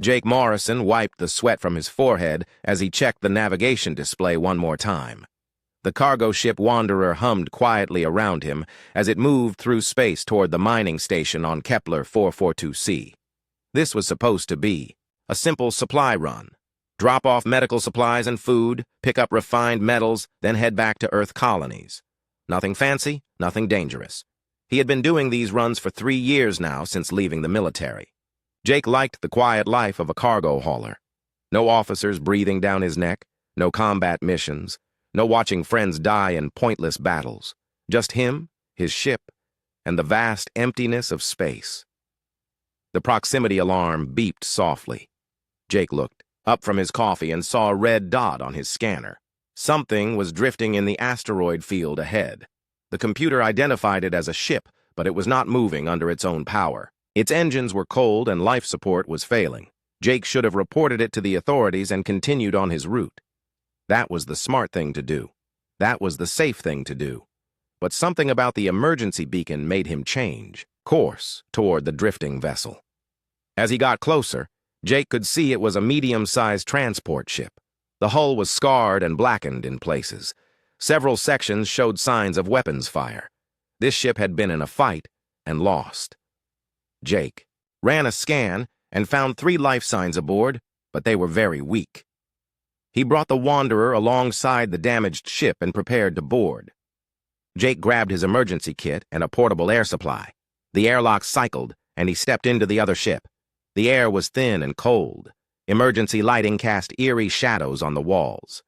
Jake Morrison wiped the sweat from his forehead as he checked the navigation display one more time. The cargo ship Wanderer hummed quietly around him as it moved through space toward the mining station on Kepler 442c. This was supposed to be a simple supply run. Drop off medical supplies and food, pick up refined metals, then head back to Earth colonies. Nothing fancy, nothing dangerous. He had been doing these runs for 3 years now since leaving the military. Jake liked the quiet life of a cargo hauler. No officers breathing down his neck, no combat missions, no watching friends die in pointless battles. Just him, his ship, and the vast emptiness of space. The proximity alarm beeped softly. Jake looked up from his coffee and saw a red dot on his scanner. Something was drifting in the asteroid field ahead. The computer identified it as a ship, but it was not moving under its own power. Its engines were cold and life support was failing. Jake should have reported it to the authorities and continued on his route. That was the smart thing to do. That was the safe thing to do. But something about the emergency beacon made him change course toward the drifting vessel. As he got closer, Jake could see it was a medium-sized transport ship. The hull was scarred and blackened in places. Several sections showed signs of weapons fire. This ship had been in a fight and lost. Jake ran a scan and found 3 life signs aboard, but they were very weak. He brought the Wanderer alongside the damaged ship and prepared to board. Jake grabbed his emergency kit and a portable air supply. The airlock cycled, and he stepped into the other ship. The air was thin and cold. Emergency lighting cast eerie shadows on the walls.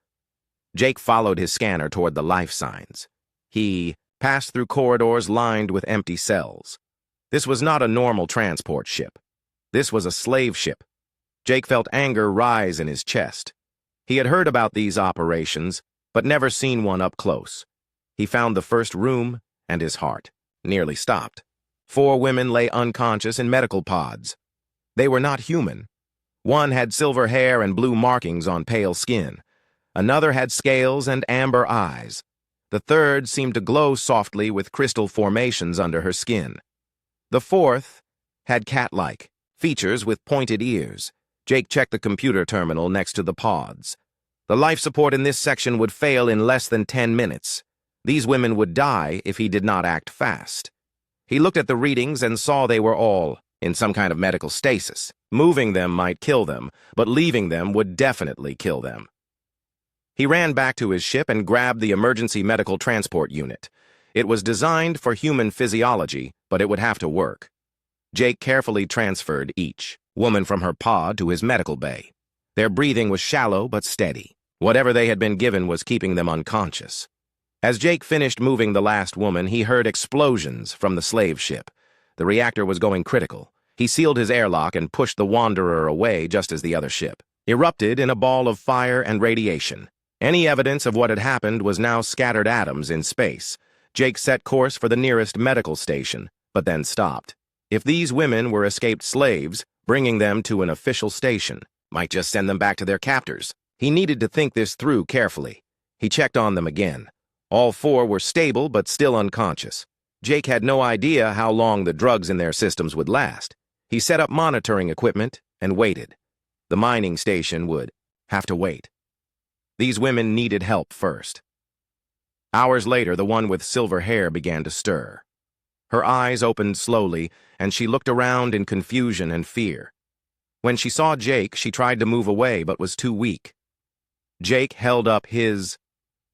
Jake followed his scanner toward the life signs. He passed through corridors lined with empty cells. This was not a normal transport ship. This was a slave ship. Jake felt anger rise in his chest. He had heard about these operations, but never seen one up close. He found the first room, and his heart nearly stopped. 4 women lay unconscious in medical pods. They were not human. One had silver hair and blue markings on pale skin. Another had scales and amber eyes. The third seemed to glow softly with crystal formations under her skin. The fourth had cat-like features with pointed ears. Jake checked the computer terminal next to the pods. The life support in this section would fail in less than 10 minutes. These women would die if he did not act fast. He looked at the readings and saw they were all in some kind of medical stasis. Moving them might kill them, but leaving them would definitely kill them. He ran back to his ship and grabbed the emergency medical transport unit. It was designed for human physiology, but it would have to work. Jake carefully transferred each woman from her pod to his medical bay. Their breathing was shallow but steady. Whatever they had been given was keeping them unconscious. As Jake finished moving the last woman, he heard explosions from the slave ship. The reactor was going critical. He sealed his airlock and pushed the Wanderer away just as the other ship erupted in a ball of fire and radiation. Any evidence of what had happened was now scattered atoms in space. Jake set course for the nearest medical station, but then stopped. If these women were escaped slaves, bringing them to an official station might just send them back to their captors. He needed to think this through carefully. He checked on them again. All 4 were stable but still unconscious. Jake had no idea how long the drugs in their systems would last. He set up monitoring equipment and waited. The mining station would have to wait. These women needed help first. Hours later, the one with silver hair began to stir. Her eyes opened slowly, and she looked around in confusion and fear. When she saw Jake, she tried to move away but was too weak. Jake held up his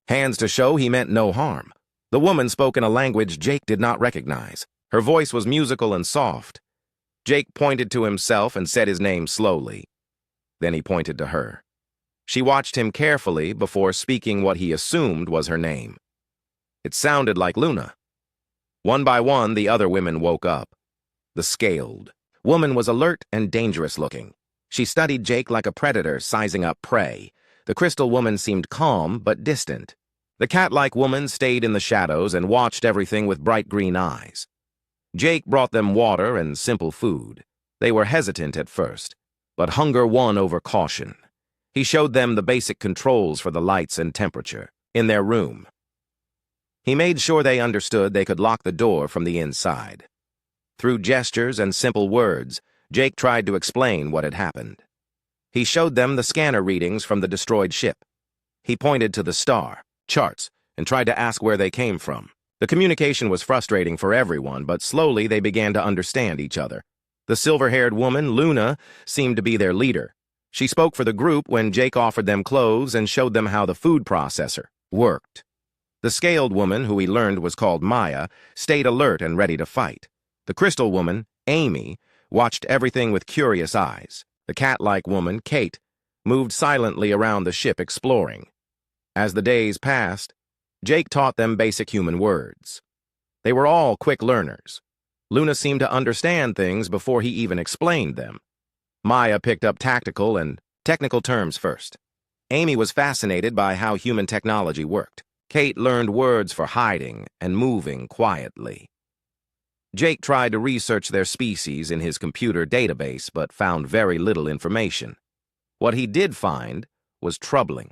hands to show he meant no harm. The woman spoke in a language Jake did not recognize. Her voice was musical and soft. Jake pointed to himself and said his name slowly. Then he pointed to her. She watched him carefully before speaking what he assumed was her name. It sounded like Luna. One by one, the other women woke up. The scaled woman was alert and dangerous looking. She studied Jake like a predator sizing up prey. The crystal woman seemed calm but distant. The cat-like woman stayed in the shadows and watched everything with bright green eyes. Jake brought them water and simple food. They were hesitant at first, but hunger won over caution. He showed them the basic controls for the lights and temperature in their room. He made sure they understood they could lock the door from the inside. Through gestures and simple words, Jake tried to explain what had happened. He showed them the scanner readings from the destroyed ship. He pointed to the star, charts, and tried to ask where they came from. The communication was frustrating for everyone, but slowly they began to understand each other. The silver-haired woman, Luna, seemed to be their leader. She spoke for the group when Jake offered them clothes and showed them how the food processor worked. The scaled woman, who he learned was called Maya, stayed alert and ready to fight. The crystal woman, Amy, watched everything with curious eyes. The cat-like woman, Kate, moved silently around the ship exploring. As the days passed, Jake taught them basic human words. They were all quick learners. Luna seemed to understand things before he even explained them. Maya picked up tactical and technical terms first. Amy was fascinated by how human technology worked. Kate learned words for hiding and moving quietly. Jake tried to research their species in his computer database, but found very little information. What he did find was troubling.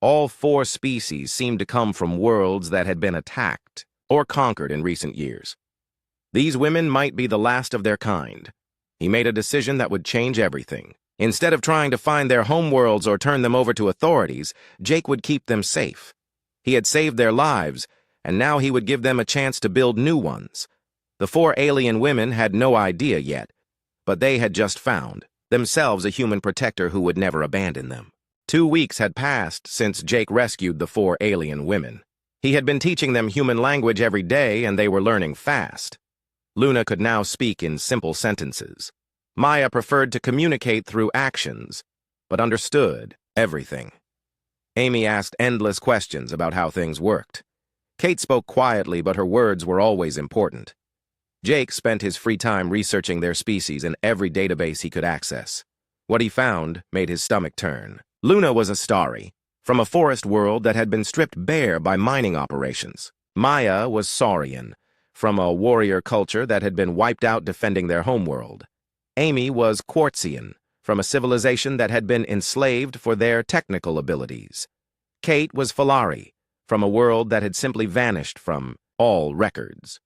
All 4 species seemed to come from worlds that had been attacked or conquered in recent years. These women might be the last of their kind. He made a decision that would change everything. Instead of trying to find their homeworlds or turn them over to authorities, Jake would keep them safe. He had saved their lives, and now he would give them a chance to build new ones. The 4 alien women had no idea yet, but they had just found themselves a human protector who would never abandon them. 2 weeks had passed since Jake rescued the 4 alien women. He had been teaching them human language every day, and they were learning fast. Luna could now speak in simple sentences. Maya preferred to communicate through actions, but understood everything. Amy asked endless questions about how things worked. Kate spoke quietly, but her words were always important. Jake spent his free time researching their species in every database he could access. What he found made his stomach turn. Luna was a Stari, from a forest world that had been stripped bare by mining operations. Maya was Saurian, from a warrior culture that had been wiped out defending their homeworld. Amy was Quartzian, from a civilization that had been enslaved for their technical abilities. Kate was Falari, from a world that had simply vanished from all records.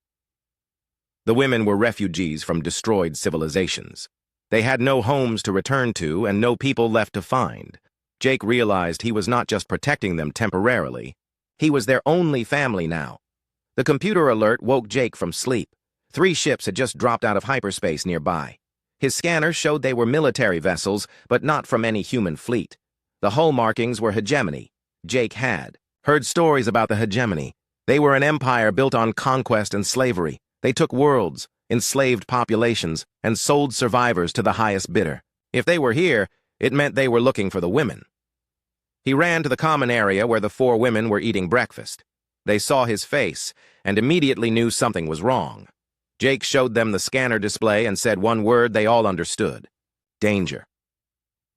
The women were refugees from destroyed civilizations. They had no homes to return to and no people left to find. Jake realized he was not just protecting them temporarily. He was their only family now. The computer alert woke Jake from sleep. 3 ships had just dropped out of hyperspace nearby. His scanner showed they were military vessels, but not from any human fleet. The hull markings were hegemony. Jake had heard stories about the hegemony. They were an empire built on conquest and slavery. They took worlds, enslaved populations, and sold survivors to the highest bidder. If they were here, it meant they were looking for the women. He ran to the common area where the 4 women were eating breakfast. They saw his face and immediately knew something was wrong. Jake showed them the scanner display and said one word they all understood: danger.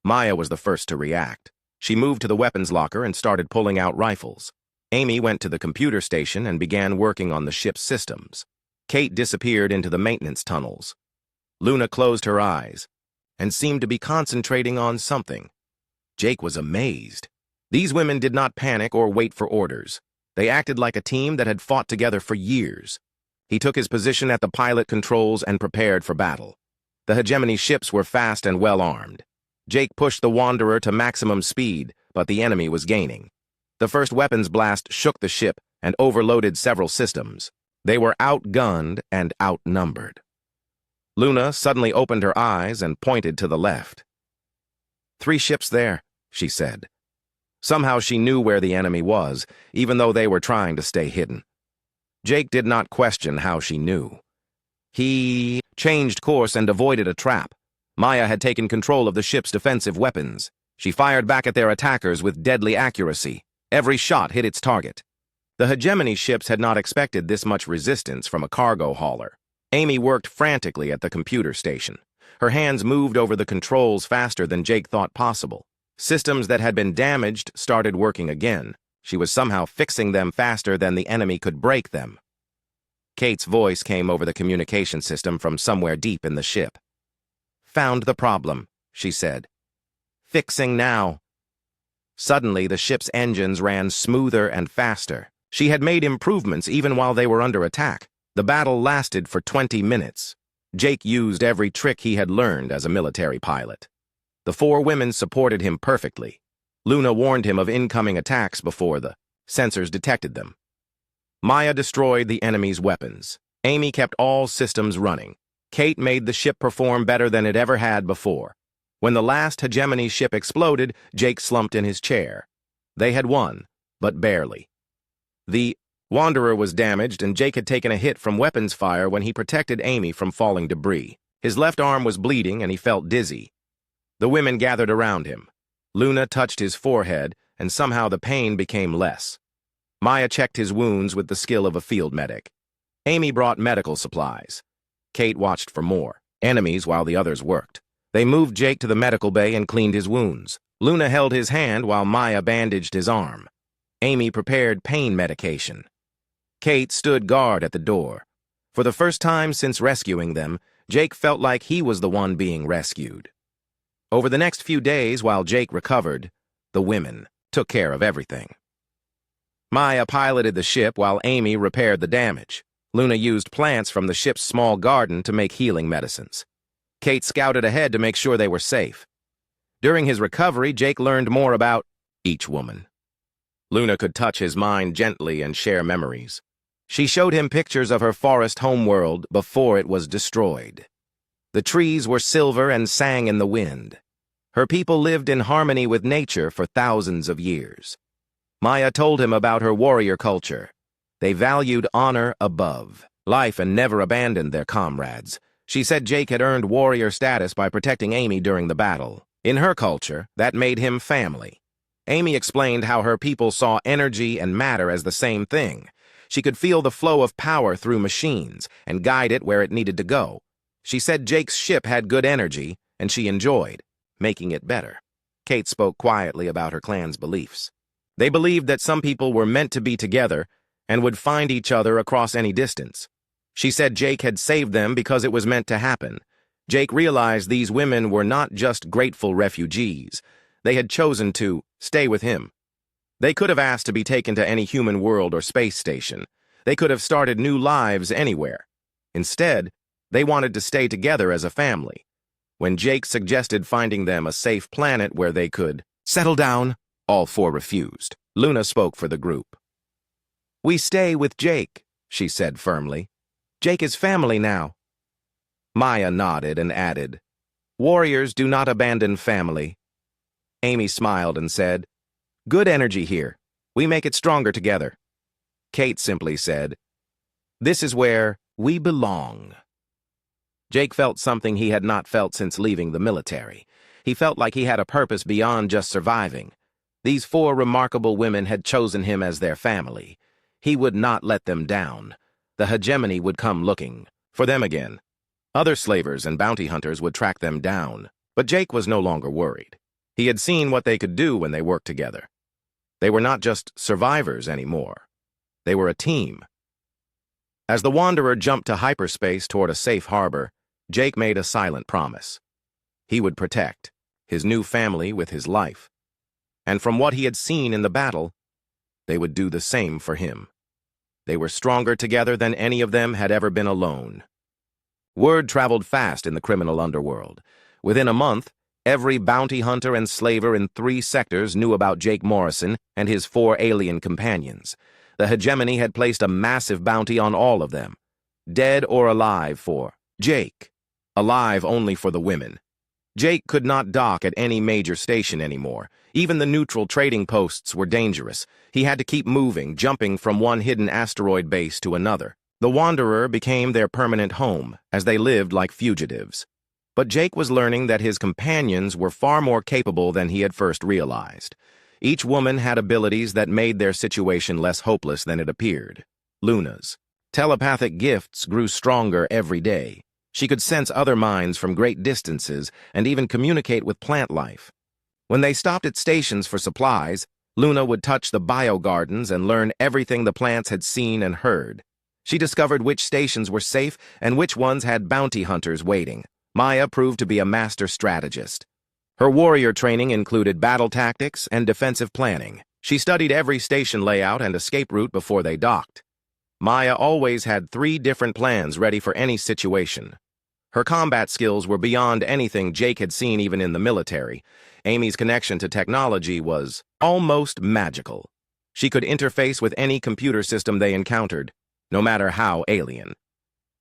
Maya was the first to react. She moved to the weapons locker and started pulling out rifles. Amy went to the computer station and began working on the ship's systems. Kate disappeared into the maintenance tunnels. Luna closed her eyes and seemed to be concentrating on something. Jake was amazed. These women did not panic or wait for orders. They acted like a team that had fought together for years. He took his position at the pilot controls and prepared for battle. The hegemony ships were fast and well-armed. Jake pushed the Wanderer to maximum speed, but the enemy was gaining. The first weapons blast shook the ship and overloaded several systems. They were outgunned and outnumbered. Luna suddenly opened her eyes and pointed to the left. 3 ships there, she said. Somehow she knew where the enemy was, even though they were trying to stay hidden. Jake did not question how she knew. He changed course and avoided a trap. Maya had taken control of the ship's defensive weapons. She fired back at their attackers with deadly accuracy. Every shot hit its target. The hegemony ships had not expected this much resistance from a cargo hauler. Amy worked frantically at the computer station. Her hands moved over the controls faster than Jake thought possible. Systems that had been damaged started working again. She was somehow fixing them faster than the enemy could break them. Kate's voice came over the communication system from somewhere deep in the ship. "Found the problem," she said. "Fixing now." Suddenly, the ship's engines ran smoother and faster. She had made improvements even while they were under attack. The battle lasted for 20 minutes. Jake used every trick he had learned as a military pilot. The four women supported him perfectly. Luna warned him of incoming attacks before the sensors detected them. Maya destroyed the enemy's weapons. Amy kept all systems running. Kate made the ship perform better than it ever had before. When the last hegemony ship exploded, Jake slumped in his chair. They had won, but barely. The Wanderer was damaged, and Jake had taken a hit from weapons fire when he protected Amy from falling debris. His left arm was bleeding, and he felt dizzy. The women gathered around him. Luna touched his forehead, and somehow the pain became less. Maya checked his wounds with the skill of a field medic. Amy brought medical supplies. Kate watched for more enemies while the others worked. They moved Jake to the medical bay and cleaned his wounds. Luna held his hand while Maya bandaged his arm. Amy prepared pain medication. Kate stood guard at the door. For the first time since rescuing them, Jake felt like he was the one being rescued. Over the next few days, while Jake recovered, the women took care of everything. Maya piloted the ship while Amy repaired the damage. Luna used plants from the ship's small garden to make healing medicines. Kate scouted ahead to make sure they were safe. During his recovery, Jake learned more about each woman. Luna could touch his mind gently and share memories. She showed him pictures of her forest homeworld before it was destroyed. The trees were silver and sang in the wind. Her people lived in harmony with nature for thousands of years. Maya told him about her warrior culture. They valued honor above life and never abandoned their comrades. She said Jake had earned warrior status by protecting Amy during the battle. In her culture, that made him family. Amy explained how her people saw energy and matter as the same thing. She could feel the flow of power through machines and guide it where it needed to go. She said Jake's ship had good energy, and she enjoyed making it better. Kate spoke quietly about her clan's beliefs. They believed that some people were meant to be together and would find each other across any distance. She said Jake had saved them because it was meant to happen. Jake realized these women were not just grateful refugees. They had chosen to stay with him. They could have asked to be taken to any human world or space station. They could have started new lives anywhere. Instead, they wanted to stay together as a family. When Jake suggested finding them a safe planet where they could settle down, all four refused. Luna spoke for the group. "We stay with Jake," she said firmly. "Jake is family now." Maya nodded and added, "Warriors do not abandon family." Amy smiled and said, "Good energy here. We make it stronger together." Kate simply said, "This is where we belong." Jake felt something he had not felt since leaving the military. He felt like he had a purpose beyond just surviving. These four remarkable women had chosen him as their family. He would not let them down. The hegemony would come looking for them again. Other slavers and bounty hunters would track them down, but Jake was no longer worried. He had seen what they could do when they worked together. They were not just survivors anymore. They were a team. As the Wanderer jumped to hyperspace toward a safe harbor, Jake made a silent promise. He would protect his new family with his life. And from what he had seen in the battle, they would do the same for him. They were stronger together than any of them had ever been alone. Word traveled fast in the criminal underworld. Within a month, every bounty hunter and slaver in 3 sectors knew about Jake Morrison and his 4 alien companions. The hegemony had placed a massive bounty on all of them, dead or alive for Jake, alive only for the women. Jake could not dock at any major station anymore. Even the neutral trading posts were dangerous. He had to keep moving, jumping from one hidden asteroid base to another. The Wanderer became their permanent home, as they lived like fugitives. But Jake was learning that his companions were far more capable than he had first realized. Each woman had abilities that made their situation less hopeless than it appeared. Luna's telepathic gifts grew stronger every day. She could sense other minds from great distances and even communicate with plant life. When they stopped at stations for supplies, Luna would touch the biogardens and learn everything the plants had seen and heard. She discovered which stations were safe and which ones had bounty hunters waiting. Maya proved to be a master strategist. Her warrior training included battle tactics and defensive planning. She studied every station layout and escape route before they docked. Maya always had 3 different plans ready for any situation. Her combat skills were beyond anything Jake had seen even in the military. Amy's connection to technology was almost magical. She could interface with any computer system they encountered, no matter how alien.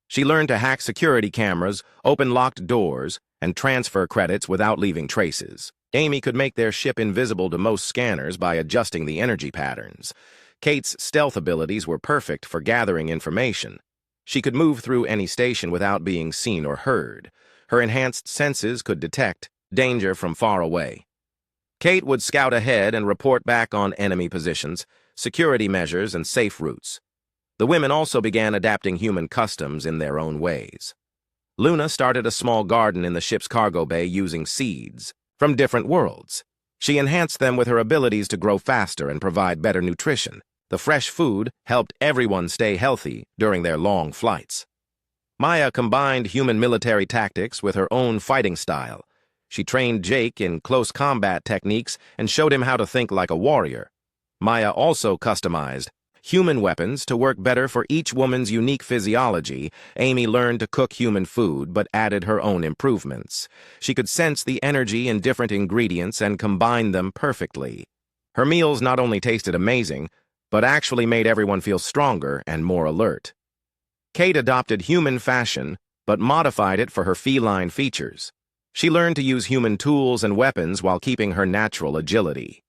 She learned to hack security cameras, open locked doors, and transfer credits without leaving traces. Amy could make their ship invisible to most scanners by adjusting the energy patterns. Kate's stealth abilities were perfect for gathering information. She could move through any station without being seen or heard. Her enhanced senses could detect danger from far away. Kate would scout ahead and report back on enemy positions, security measures, and safe routes. The women also began adapting human customs in their own ways. Luna started a small garden in the ship's cargo bay using seeds from different worlds. She enhanced them with her abilities to grow faster and provide better nutrition. The fresh food helped everyone stay healthy during their long flights. Maya combined human military tactics with her own fighting style. She trained Jake in close combat techniques and showed him how to think like a warrior. Maya also customized human weapons to work better for each woman's unique physiology. Amy learned to cook human food but added her own improvements. She could sense the energy in different ingredients and combine them perfectly. Her meals not only tasted amazing, but actually made everyone feel stronger and more alert. Kate adopted human fashion, but modified it for her feline features. She learned to use human tools and weapons while keeping her natural agility.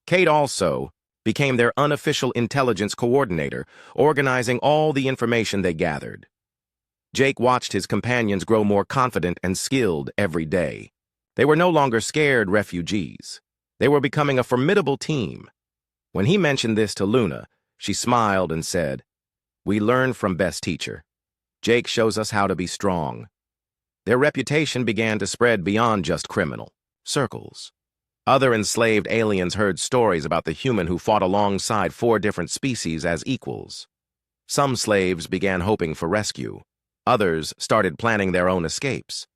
Kate also became their unofficial intelligence coordinator, organizing all the information they gathered. Jake watched his companions grow more confident and skilled every day. They were no longer scared refugees. They were becoming a formidable team. When he mentioned this to Luna, she smiled and said, "We learn from best teacher. Jake shows us how to be strong." Their reputation began to spread beyond just criminal circles. Other enslaved aliens heard stories about the human who fought alongside 4 different species as equals. Some slaves began hoping for rescue. Others started planning their own escapes.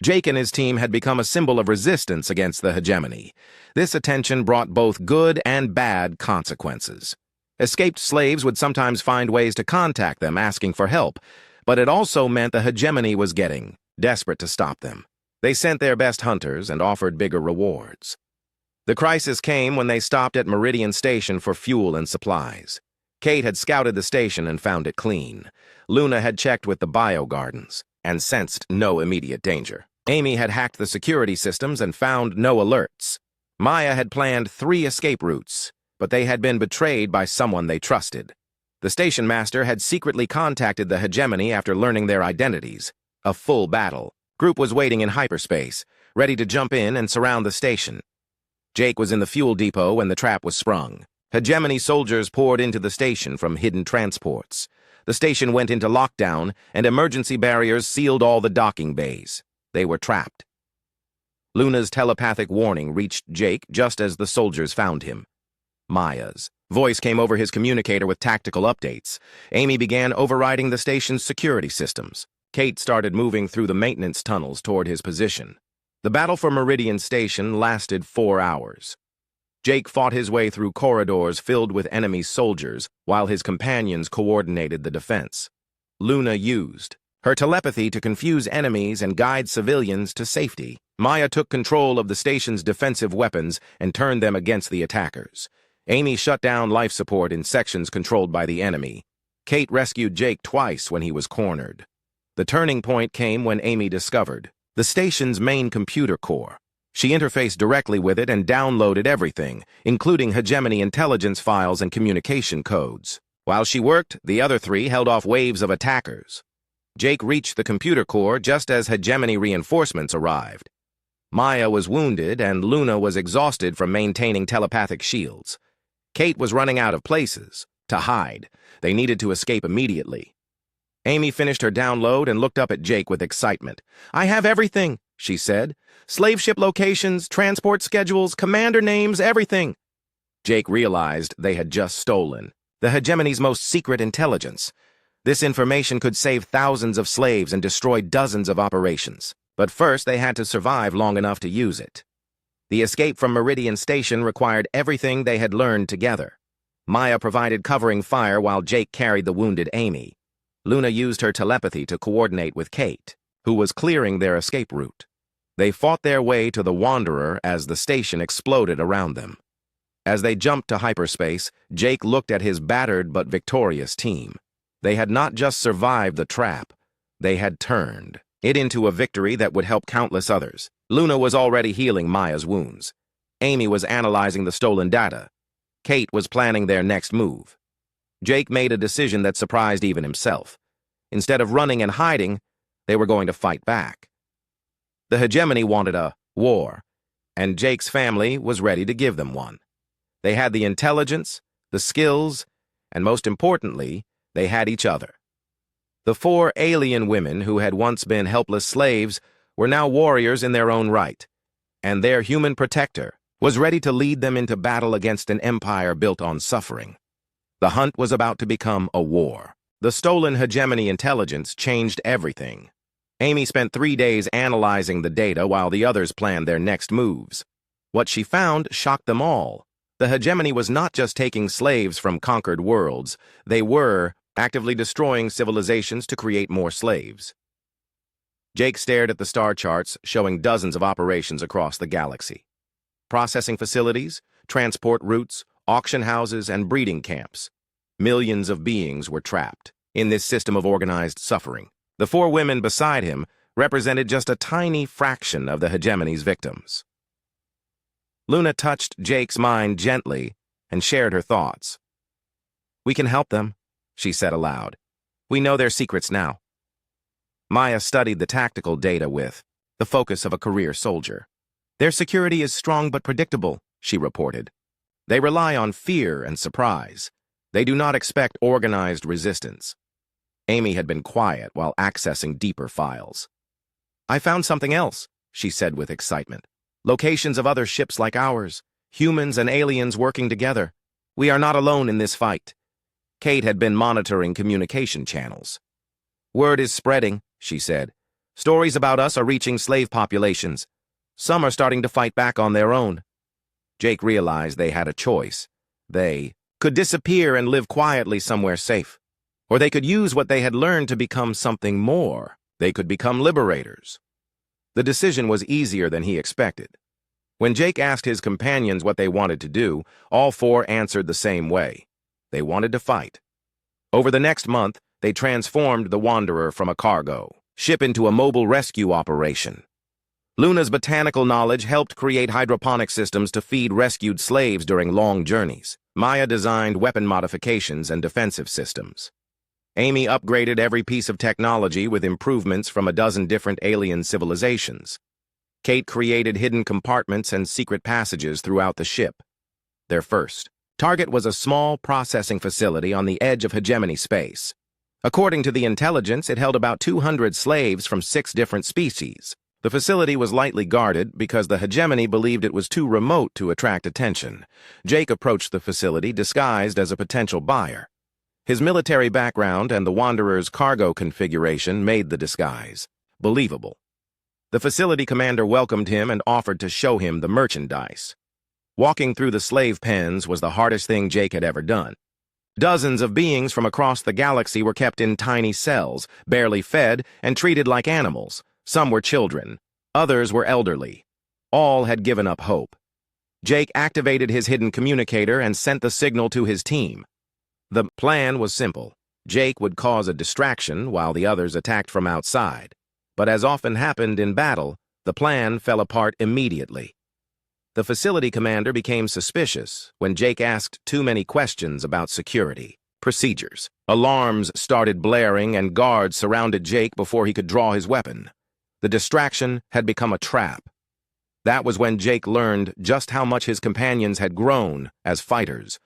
Jake and his team had become a symbol of resistance against the hegemony. This attention brought both good and bad consequences. Escaped slaves would sometimes find ways to contact them asking for help, but it also meant the hegemony was getting desperate to stop them. They sent their best hunters and offered bigger rewards. The crisis came when they stopped at Meridian Station for fuel and supplies. Kate had scouted the station and found it clean. Luna had checked with the biogardens and sensed no immediate danger. Amy had hacked the security systems and found no alerts. Maya had planned 3 escape routes, but they had been betrayed by someone they trusted. The station master had secretly contacted the hegemony after learning their identities. A full battle group was waiting in hyperspace, ready to jump in and surround the station. Jake was in the fuel depot when the trap was sprung. Hegemony soldiers poured into the station from hidden transports. The station went into lockdown, and emergency barriers sealed all the docking bays. They were trapped. Luna's telepathic warning reached Jake just as the soldiers found him. Maya's voice came over his communicator with tactical updates. Amy began overriding the station's security systems. Kate started moving through the maintenance tunnels toward his position. The battle for Meridian Station lasted 4 hours. Jake fought his way through corridors filled with enemy soldiers while his companions coordinated the defense. Luna used her telepathy to confuse enemies and guide civilians to safety. Maya took control of the station's defensive weapons and turned them against the attackers. Amy shut down life support in sections controlled by the enemy. Kate rescued Jake twice when he was cornered. The turning point came when Amy discovered the station's main computer core. She interfaced directly with it and downloaded everything, including hegemony intelligence files and communication codes. While she worked, the other 3 held off waves of attackers. Jake reached the computer core just as hegemony reinforcements arrived. Maya was wounded and Luna was exhausted from maintaining telepathic shields. Kate was running out of places to hide. They needed to escape immediately. Amy finished her download and looked up at Jake with excitement. "I have everything," she said. "Slave ship locations, transport schedules, commander names, everything." Jake realized they had just stolen the hegemony's most secret intelligence. This information could save thousands of slaves and destroy dozens of operations. But first, they had to survive long enough to use it. The escape from Meridian Station required everything they had learned together. Maya provided covering fire while Jake carried the wounded Amy. Luna used her telepathy to coordinate with Kate. who was clearing their escape route. They fought their way to the Wanderer as the station exploded around them. As they jumped to hyperspace, Jake looked at his battered but victorious team. They had not just survived the trap, they had turned it into a victory that would help countless others. Luna was already healing Maya's wounds. Amy was analyzing the stolen data. Kate was planning their next move. Jake made a decision that surprised even himself. Instead of running and hiding, they were going to fight back. The hegemony wanted a war, and Jake's family was ready to give them one. They had the intelligence, the skills, and most importantly, they had each other. The 4 alien women who had once been helpless slaves were now warriors in their own right, and their human protector was ready to lead them into battle against an empire built on suffering. The hunt was about to become a war. The stolen hegemony intelligence changed everything. Amy spent 3 days analyzing the data while the others planned their next moves. What she found shocked them all. The hegemony was not just taking slaves from conquered worlds, they were actively destroying civilizations to create more slaves. Jake stared at the star charts showing dozens of operations across the galaxy. Processing facilities, transport routes, auction houses, and breeding camps. Millions of beings were trapped in this system of organized suffering. The 4 women beside him represented just a tiny fraction of the hegemony's victims. Luna touched Jake's mind gently and shared her thoughts. "We can help them," she said aloud. "We know their secrets now." Maya studied the tactical data with the focus of a career soldier. "Their security is strong but predictable," she reported. "They rely on fear and surprise. They do not expect organized resistance." Amy had been quiet while accessing deeper files. "I found something else," she said with excitement. "Locations of other ships like ours, humans and aliens working together. We are not alone in this fight." Kate had been monitoring communication channels. "Word is spreading," she said. "Stories about us are reaching slave populations. Some are starting to fight back on their own." Jake realized they had a choice. They could disappear and live quietly somewhere safe. Or they could use what they had learned to become something more. They could become liberators. The decision was easier than he expected. When Jake asked his companions what they wanted to do, all 4 answered the same way. They wanted to fight. Over the next month, they transformed the Wanderer from a cargo ship into a mobile rescue operation. Luna's botanical knowledge helped create hydroponic systems to feed rescued slaves during long journeys. Maya designed weapon modifications and defensive systems. Amy upgraded every piece of technology with improvements from a dozen different alien civilizations. Kate created hidden compartments and secret passages throughout the ship. Their first target was a small processing facility on the edge of hegemony space. According to the intelligence, it held about 200 slaves from 6 different species. The facility was lightly guarded because the hegemony believed it was too remote to attract attention. Jake approached the facility disguised as a potential buyer. His military background and the Wanderer's cargo configuration made the disguise believable. The facility commander welcomed him and offered to show him the merchandise. Walking through the slave pens was the hardest thing Jake had ever done. Dozens of beings from across the galaxy were kept in tiny cells, barely fed, and treated like animals. Some were children. Others were elderly. All had given up hope. Jake activated his hidden communicator and sent the signal to his team. The plan was simple. Jake would cause a distraction while the others attacked from outside. But as often happened in battle, the plan fell apart immediately. The facility commander became suspicious when Jake asked too many questions about security procedures. Alarms started blaring and guards surrounded Jake before he could draw his weapon. The distraction had become a trap. That was when Jake learned just how much his companions had grown as fighters.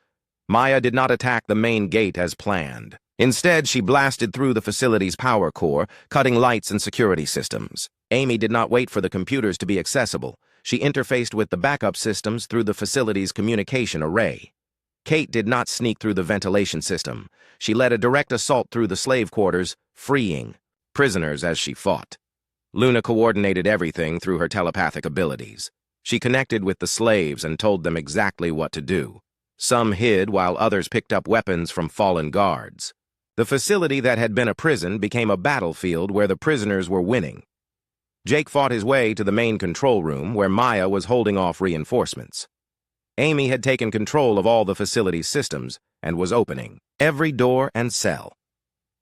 Maya did not attack the main gate as planned. Instead, she blasted through the facility's power core, cutting lights and security systems. Amy did not wait for the computers to be accessible. She interfaced with the backup systems through the facility's communication array. Kate did not sneak through the ventilation system. She led a direct assault through the slave quarters, freeing prisoners as she fought. Luna coordinated everything through her telepathic abilities. She connected with the slaves and told them exactly what to do. Some hid while others picked up weapons from fallen guards. The facility that had been a prison became a battlefield where the prisoners were winning. Jake fought his way to the main control room where Maya was holding off reinforcements. Amy had taken control of all the facility's systems and was opening every door and cell.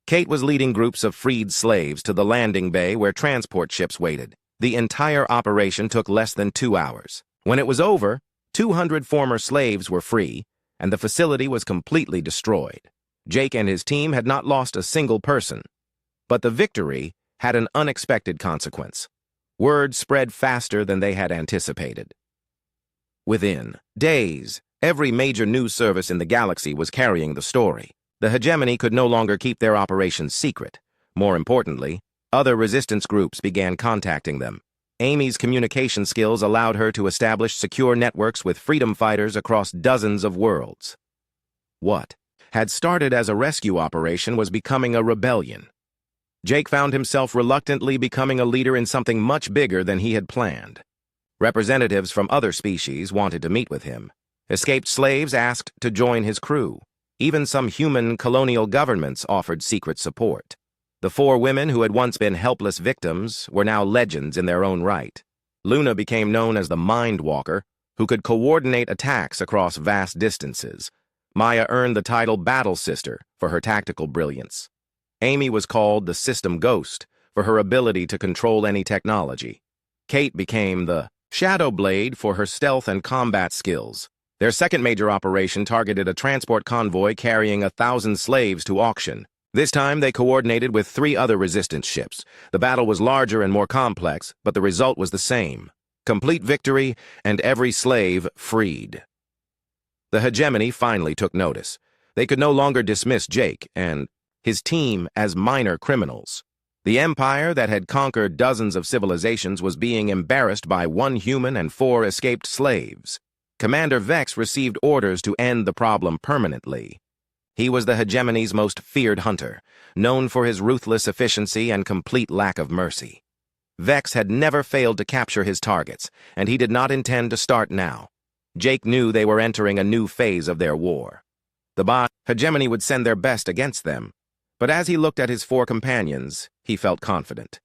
Kate was leading groups of freed slaves to the landing bay where transport ships waited. The entire operation took less than 2 hours. When it was over, 200 former slaves were free, and the facility was completely destroyed. Jake and his team had not lost a single person. But the victory had an unexpected consequence. Word spread faster than they had anticipated. Within days, every major news service in the galaxy was carrying the story. The hegemony could no longer keep their operations secret. More importantly, other resistance groups began contacting them. Amy's communication skills allowed her to establish secure networks with freedom fighters across dozens of worlds. What had started as a rescue operation was becoming a rebellion. Jake found himself reluctantly becoming a leader in something much bigger than he had planned. Representatives from other species wanted to meet with him. Escaped slaves asked to join his crew. Even some human colonial governments offered secret support. The 4 women who had once been helpless victims were now legends in their own right. Luna became known as the Mind Walker, who could coordinate attacks across vast distances. Maya earned the title Battle Sister for her tactical brilliance. Amy was called the System Ghost for her ability to control any technology. Kate became the Shadow Blade for her stealth and combat skills. Their second major operation targeted a transport convoy carrying 1,000 slaves to auction. This time, they coordinated with 3 other resistance ships. The battle was larger and more complex, but the result was the same: complete victory and every slave freed. The hegemony finally took notice. They could no longer dismiss Jake and his team as minor criminals. The empire that had conquered dozens of civilizations was being embarrassed by 1 human and 4 escaped slaves. Commander Vex received orders to end the problem permanently. He was the hegemony's most feared hunter, known for his ruthless efficiency and complete lack of mercy. Vex had never failed to capture his targets, and he did not intend to start now. Jake knew they were entering a new phase of their war. The hegemony would send their best against them, but as he looked at his 4 companions, he felt confident.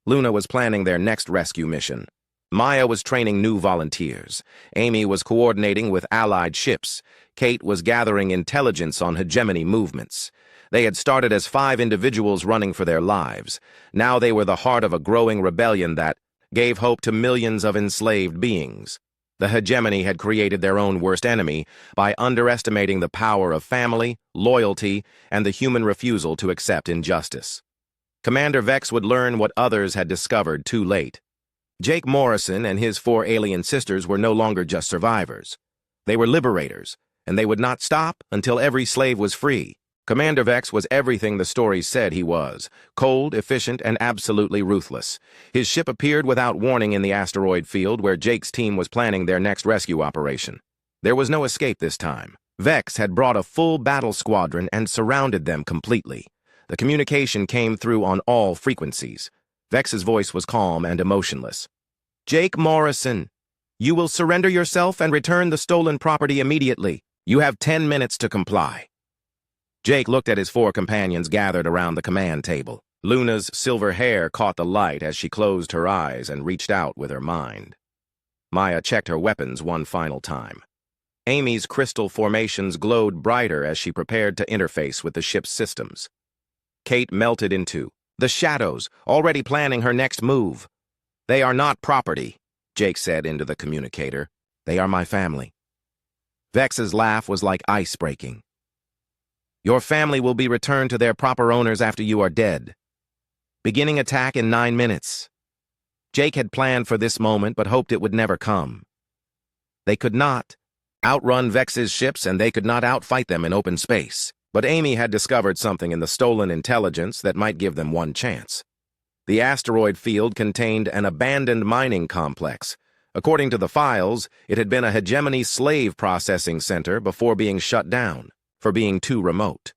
Luna was planning their next rescue mission. Maya was training new volunteers. Amy was coordinating with allied ships. Kate was gathering intelligence on hegemony movements. They had started as 5 individuals running for their lives. Now they were the heart of a growing rebellion that gave hope to millions of enslaved beings. The hegemony had created their own worst enemy by underestimating the power of family, loyalty, and the human refusal to accept injustice. Commander Vex would learn what others had discovered too late. Jake Morrison and his 4 alien sisters were no longer just survivors. They were liberators, and they would not stop until every slave was free. Commander Vex was everything the stories said he was: cold, efficient, and absolutely ruthless. His ship appeared without warning in the asteroid field where Jake's team was planning their next rescue operation. There was no escape this time. Vex had brought a full battle squadron and surrounded them completely. The communication came through on all frequencies. Vex's voice was calm and emotionless. "Jake Morrison, you will surrender yourself and return the stolen property immediately. You have 10 minutes to comply." Jake looked at his 4 companions gathered around the command table. Luna's silver hair caught the light as she closed her eyes and reached out with her mind. Maya checked her weapons one final time. Amy's crystal formations glowed brighter as she prepared to interface with the ship's systems. Kate melted into the shadows, already planning her next move. "They are not property," Jake said into the communicator. "They are my family." Vex's laugh was like ice breaking. "Your family will be returned to their proper owners after you are dead. Beginning attack in 9 minutes. Jake had planned for this moment but hoped it would never come. They could not outrun Vex's ships and they could not outfight them in open space. But Amy had discovered something in the stolen intelligence that might give them one chance. The asteroid field contained an abandoned mining complex. According to the files, it had been a hegemony slave processing center before being shut down for being too remote.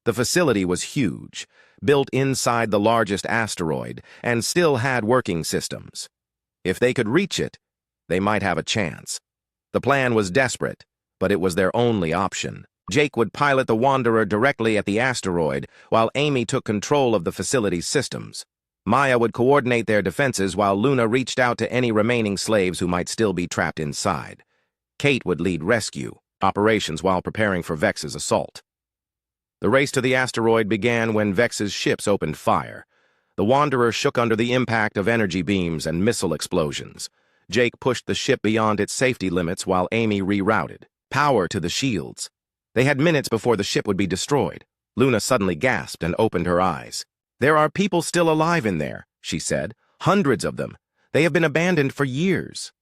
The facility was huge, built inside the largest asteroid, and still had working systems. If they could reach it, they might have a chance. The plan was desperate, but it was their only option. Jake would pilot the Wanderer directly at the asteroid, while Amy took control of the facility's systems. Maya would coordinate their defenses while Luna reached out to any remaining slaves who might still be trapped inside. Kate would lead rescue operations while preparing for Vex's assault. The race to the asteroid began when Vex's ships opened fire. The Wanderer shook under the impact of energy beams and missile explosions. Jake pushed the ship beyond its safety limits while Amy rerouted. Power to the shields. They had minutes before the ship would be destroyed. Luna suddenly gasped and opened her eyes. "There are people still alive in there," she said. "Hundreds of them. They have been abandoned for years."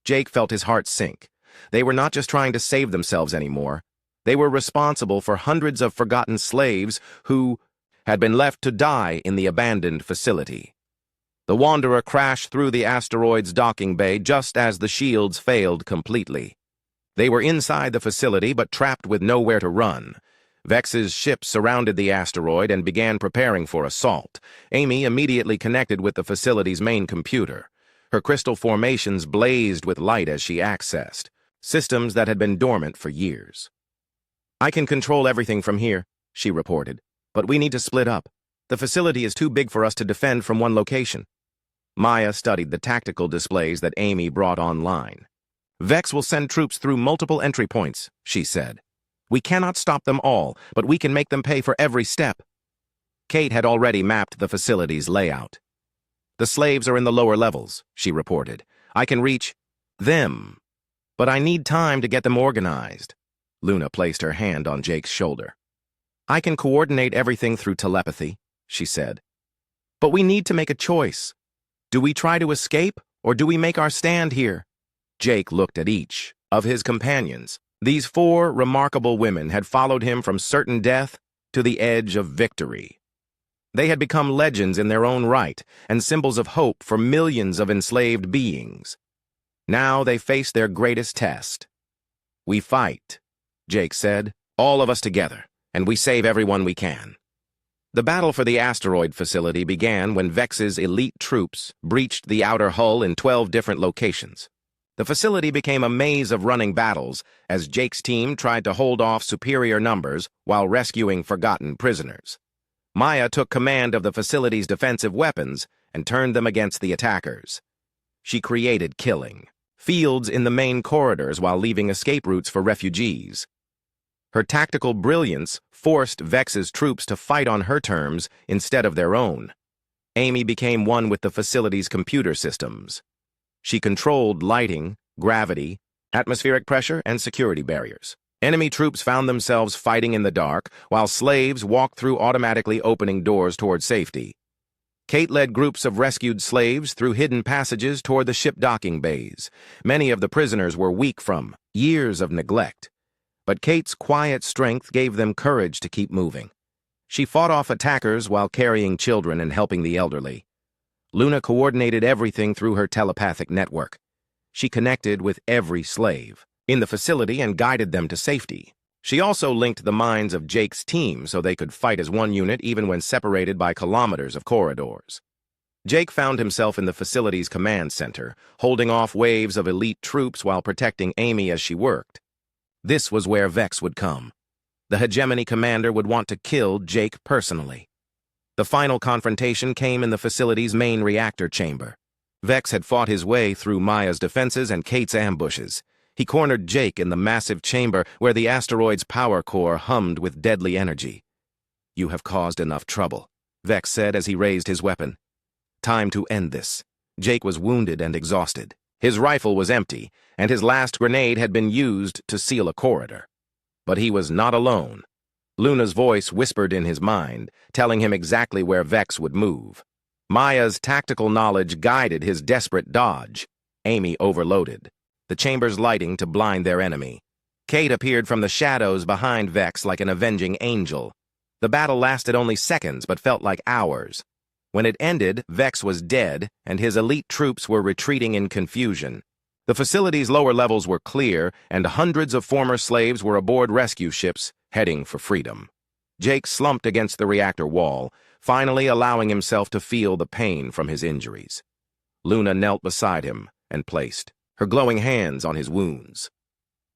Jake felt his heart sink. They were not just trying to save themselves anymore. They were responsible for hundreds of forgotten slaves who had been left to die in the abandoned facility. The Wanderer crashed through the asteroid's docking bay just as the shields failed completely. They were inside the facility but trapped with nowhere to run. Vex's ship surrounded the asteroid and began preparing for assault. Amy immediately connected with the facility's main computer. Her crystal formations blazed with light as she accessed systems that had been dormant for years. "I can control everything from here," she reported, "but we need to split up. The facility is too big for us to defend from one location." Maya studied the tactical displays that Amy brought online. "Vex will send troops through multiple entry points," she said. "We cannot stop them all, but we can make them pay for every step." Kate had already mapped the facility's layout. "The slaves are in the lower levels," she reported. "I can reach them, but I need time to get them organized." Luna placed her hand on Jake's shoulder. "I can coordinate everything through telepathy," she said. "But we need to make a choice. Do we try to escape, or do we make our stand here?" Jake looked at each of his companions. These 4 remarkable women had followed him from certain death to the edge of victory. They had become legends in their own right and symbols of hope for millions of enslaved beings. Now they faced their greatest test. "We fight," Jake said, "all of us together, and we save everyone we can." The battle for the asteroid facility began when Vex's elite troops breached the outer hull in 12 different locations. The facility became a maze of running battles as Jake's team tried to hold off superior numbers while rescuing forgotten prisoners. Maya took command of the facility's defensive weapons and turned them against the attackers. She created killing fields in the main corridors while leaving escape routes for refugees. Her tactical brilliance forced Vex's troops to fight on her terms instead of their own. Amy became one with the facility's computer systems. She controlled lighting, gravity, atmospheric pressure, and security barriers. Enemy troops found themselves fighting in the dark, while slaves walked through automatically opening doors toward safety. Kate led groups of rescued slaves through hidden passages toward the ship docking bays. Many of the prisoners were weak from years of neglect, but Kate's quiet strength gave them courage to keep moving. She fought off attackers while carrying children and helping the elderly. Luna coordinated everything through her telepathic network. She connected with every slave in the facility and guided them to safety. She also linked the minds of Jake's team so they could fight as one unit even when separated by kilometers of corridors. Jake found himself in the facility's command center, holding off waves of elite troops while protecting Amy as she worked. This was where Vex would come. The hegemony commander would want to kill Jake personally. The final confrontation came in the facility's main reactor chamber. Vex had fought his way through Maya's defenses and Kate's ambushes. He cornered Jake in the massive chamber where the asteroid's power core hummed with deadly energy. "You have caused enough trouble," Vex said as he raised his weapon. "Time to end this." Jake was wounded and exhausted. His rifle was empty, and his last grenade had been used to seal a corridor. But he was not alone. Luna's voice whispered in his mind, telling him exactly where Vex would move. Maya's tactical knowledge guided his desperate dodge. Amy overloaded the chamber's lighting to blind their enemy. Kate appeared from the shadows behind Vex like an avenging angel. The battle lasted only seconds but felt like hours. When it ended, Vex was dead, and his elite troops were retreating in confusion. The facility's lower levels were clear, and hundreds of former slaves were aboard rescue ships, heading for freedom. Jake slumped against the reactor wall, finally allowing himself to feel the pain from his injuries. Luna knelt beside him and placed her glowing hands on his wounds.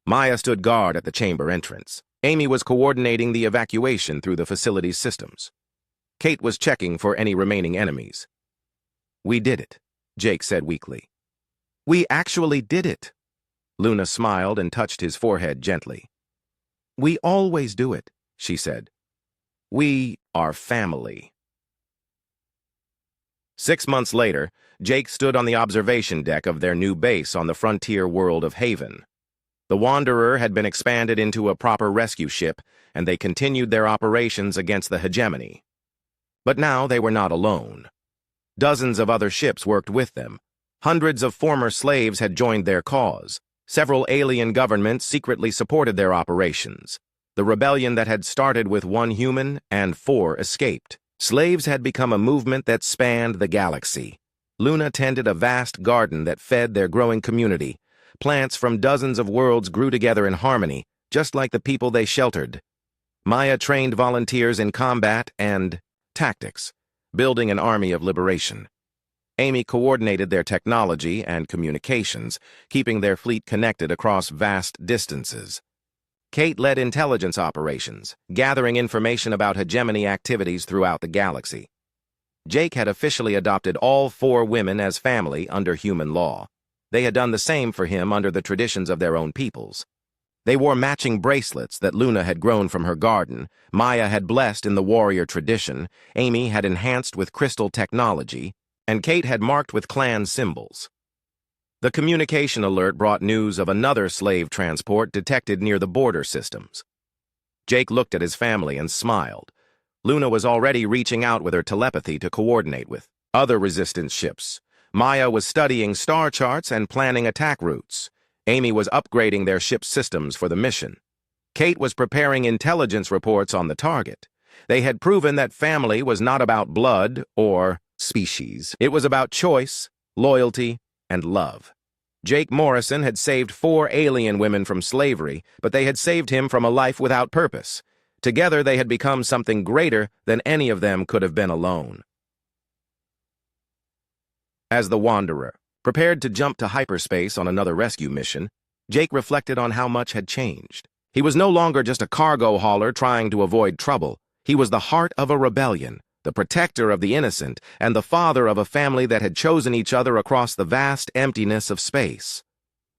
Maya stood guard at the chamber entrance. Amy was coordinating the evacuation through the facility's systems. Kate was checking for any remaining enemies. "We did it," Jake said weakly. "We actually did it." Luna smiled and touched his forehead gently. "We always do it," she said. "We are family." 6 months later, Jake stood on the observation deck of their new base on the frontier world of Haven. The Wanderer had been expanded into a proper rescue ship, and they continued their operations against the hegemony. But now they were not alone. Dozens of other ships worked with them. Hundreds of former slaves had joined their cause. Several alien governments secretly supported their operations. The rebellion that had started with 1 human and 4 escaped. Slaves had become a movement that spanned the galaxy. Luna tended a vast garden that fed their growing community. Plants from dozens of worlds grew together in harmony, just like the people they sheltered. Maya trained volunteers in combat and tactics, building an army of liberation. Amy coordinated their technology and communications, keeping their fleet connected across vast distances. Kate led intelligence operations, gathering information about hegemony activities throughout the galaxy. Jake had officially adopted all 4 women as family under human law. They had done the same for him under the traditions of their own peoples. They wore matching bracelets that Luna had grown from her garden, Maya had blessed in the warrior tradition, Amy had enhanced with crystal technology, and Kate had marked with clan symbols. The communication alert brought news of another slave transport detected near the border systems. Jake looked at his family and smiled. Luna was already reaching out with her telepathy to coordinate with other resistance ships. Maya was studying star charts and planning attack routes. Amy was upgrading their ship's systems for the mission. Kate was preparing intelligence reports on the target. They had proven that family was not about blood or species. It was about choice, loyalty, and love. Jake Morrison had saved 4 alien women from slavery, but they had saved him from a life without purpose. Together they had become something greater than any of them could have been alone. As the Wanderer prepared to jump to hyperspace on another rescue mission, Jake reflected on how much had changed. He was no longer just a cargo hauler trying to avoid trouble. He was the heart of a rebellion, the protector of the innocent, and the father of a family that had chosen each other across the vast emptiness of space.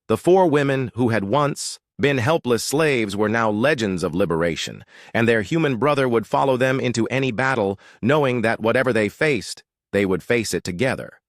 The 4 women who had once been helpless slaves were now legends of liberation, and their human brother would follow them into any battle, knowing that whatever they faced, they would face it together.